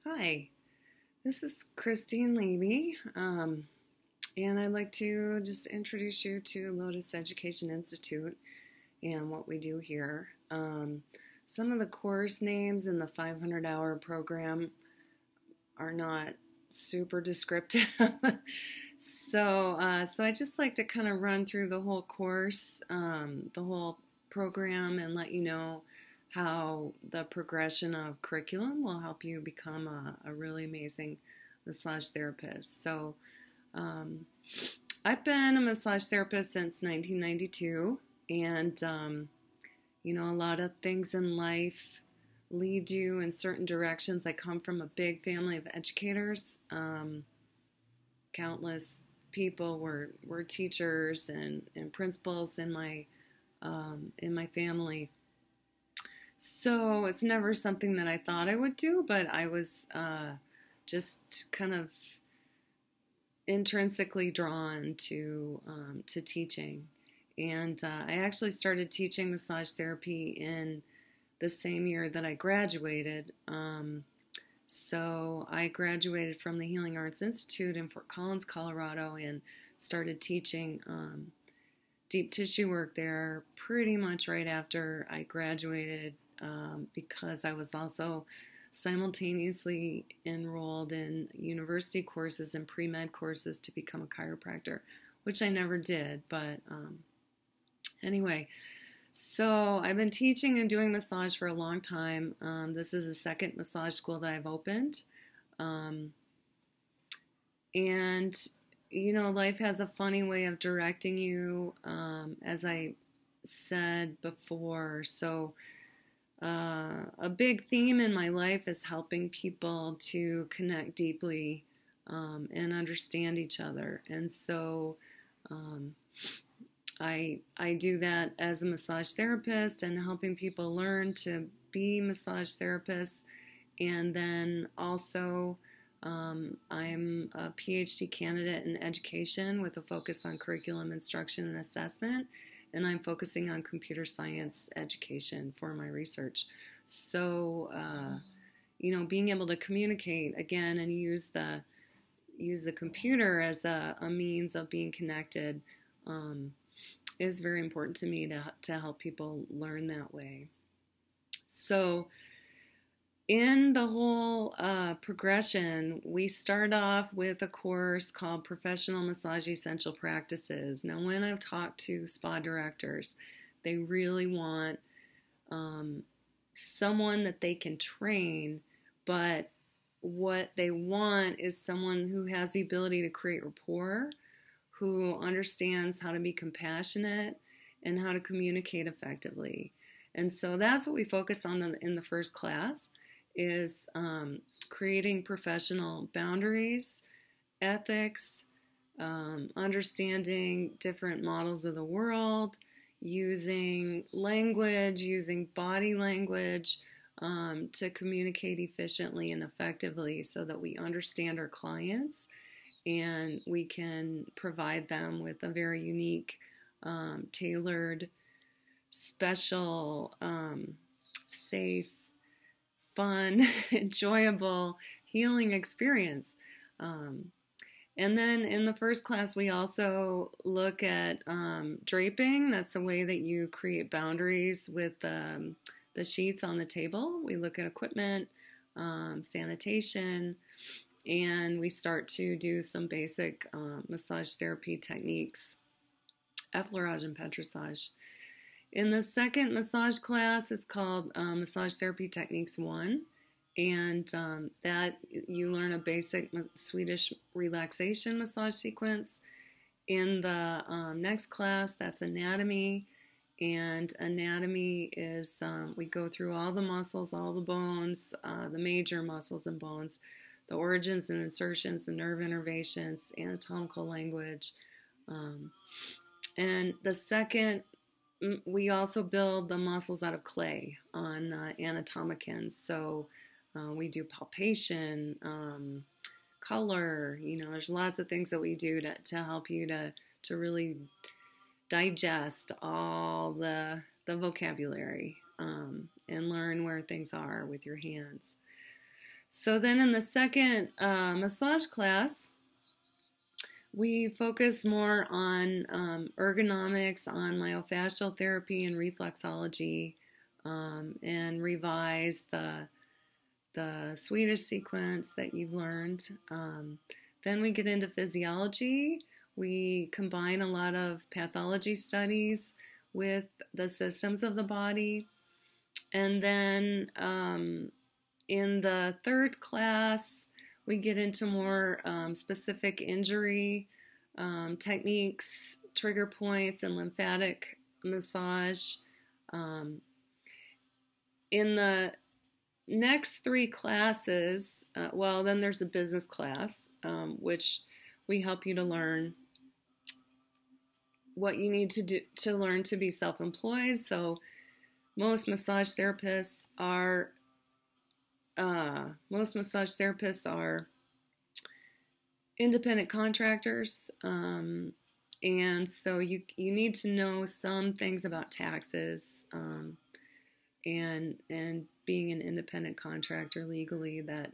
Hi, this is Christine Liebe, and I'd like to just introduce you to Lotus Education Institute and what we do here. Some of the course names in the 500-hour program are not super descriptive, so I just like to kind of run through the whole course, the whole program, and let you know how the progression of curriculum will help you become a really amazing massage therapist. So I've been a massage therapist since 1992, and a lot of things in life lead you in certain directions. I come from a big family of educators. Countless people were teachers and principals in my family. So it's never something that I thought I would do, but I was just kind of intrinsically drawn to teaching. And I actually started teaching massage therapy in the same year that I graduated. So I graduated from the Healing Arts Institute in Fort Collins, Colorado, and started teaching deep tissue work there pretty much right after I graduated, because I was also simultaneously enrolled in university courses and pre-med courses to become a chiropractor, which I never did, but anyway. So I've been teaching and doing massage for a long time. This is the second massage school that I've opened. And life has a funny way of directing you, as I said before. So a big theme in my life is helping people to connect deeply and understand each other. And so I do that as a massage therapist and helping people learn to be massage therapists. And then also I'm a PhD candidate in education with a focus on curriculum instruction and assessment. And I'm focusing on computer science education for my research. So, being able to communicate again and use the computer as a means of being connected is very important to me to help people learn that way. So, in the whole progression, we start off with a course called Professional Massage Essential Practices. Now, when I've talked to spa directors, they really want someone that they can train, but what they want is someone who has the ability to create rapport, who understands how to be compassionate and how to communicate effectively. And so that's what we focus on in the first class, is creating professional boundaries, ethics, understanding different models of the world, using language, using body language to communicate efficiently and effectively so that we understand our clients and we can provide them with a very unique, tailored, special, safe, fun, enjoyable, healing experience. And then in the first class, we also look at draping. That's the way that you create boundaries with the sheets on the table. We look at equipment, sanitation, and we start to do some basic massage therapy techniques, effleurage and petrissage. In the second massage class, it's called Massage Therapy Techniques 1, and that you learn a basic Swedish relaxation massage sequence. In the next class, that's anatomy, and anatomy is, we go through all the muscles, all the bones, the major muscles and bones, the origins and insertions, the nerve innervations, anatomical language. And the second, we also build the muscles out of clay on anatomicans. So we do palpation, color, there's lots of things that we do to help you to really digest all the vocabulary and learn where things are with your hands. So then in the second massage class, we focus more on ergonomics, on myofascial therapy and reflexology, and revise the Swedish sequence that you've learned. Then we get into physiology. We combine a lot of pathology studies with the systems of the body. And then in the third class, we get into more specific injury techniques, trigger points, and lymphatic massage. In the next three classes, then there's a business class, which we help you to learn what you need to do to learn to be self-employed. So most massage therapists are independent contractors, and so you need to know some things about taxes and being an independent contractor legally that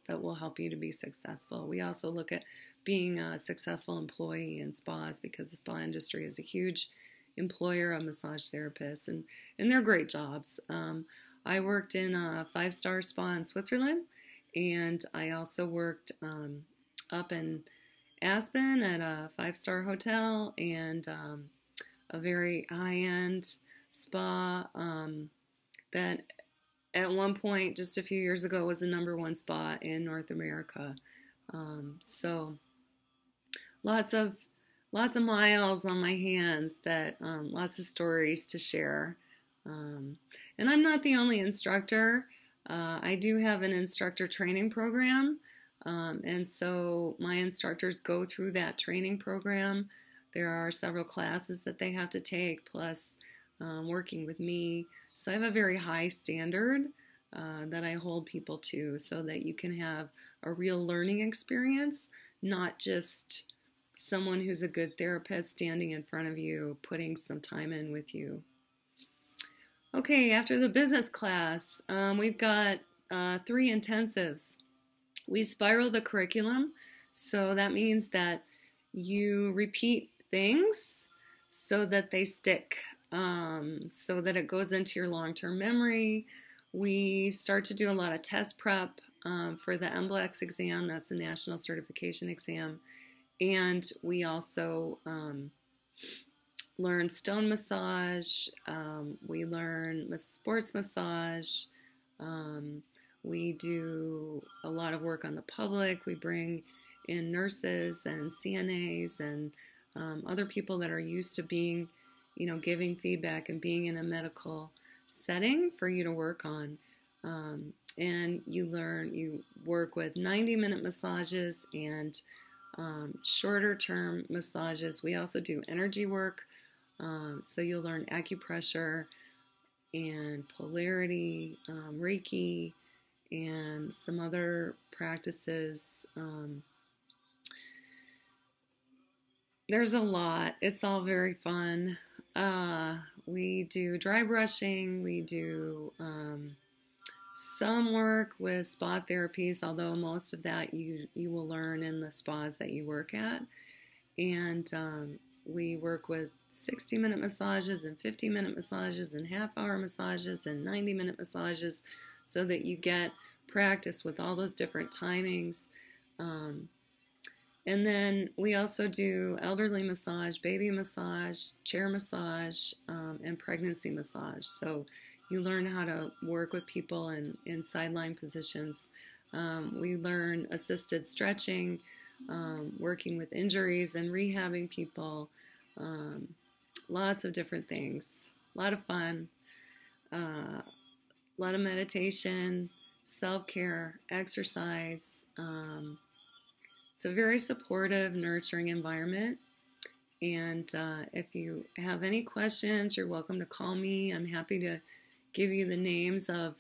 will help you to be successful. We also look at being a successful employee in spas, because the spa industry is a huge employer of massage therapists, and they're great jobs. I worked in a 5-star spa in Switzerland, and I also worked up in Aspen at a 5-star hotel and a very high-end spa that at one point, just a few years ago, was the #1 spa in North America. So lots of miles on my hands, that lots of stories to share. And I'm not the only instructor. I do have an instructor training program, and so my instructors go through that training program. There are several classes that they have to take, plus working with me. So I have a very high standard that I hold people to, so that you can have a real learning experience, not just someone who's a good therapist standing in front of you, putting some time in with you. Okay, after the business class, we've got 3 intensives. We spiral the curriculum, so that means that you repeat things so that they stick, so that it goes into your long-term memory. We start to do a lot of test prep for the NBLEX exam, that's the National Certification Exam, and we also learn stone massage, we learn sports massage, we do a lot of work on the public. We bring in nurses and CNAs and other people that are used to being, giving feedback and being in a medical setting for you to work on. And you work with 90-minute massages and shorter term massages. We also do energy work. So you'll learn acupressure and polarity, Reiki, and some other practices. There's a lot. It's all very fun. We do dry brushing. We do some work with spa therapies, although most of that you will learn in the spas that you work at. And we work with 60-minute massages and 50-minute massages and half-hour massages and 90-minute massages, so that you get practice with all those different timings. And then we also do elderly massage, baby massage, chair massage, and pregnancy massage. So you learn how to work with people in sideline positions. We learn assisted stretching, working with injuries and rehabbing people. Lots of different things. A lot of fun. A lot of meditation, self-care, exercise. It's a very supportive, nurturing environment. And if you have any questions, you're welcome to call me. I'm happy to give you the names of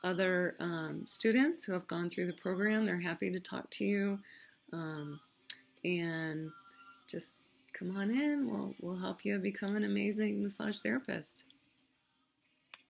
other students who have gone through the program. They're happy to talk to you. And just come on in. We'll help you become an amazing massage therapist.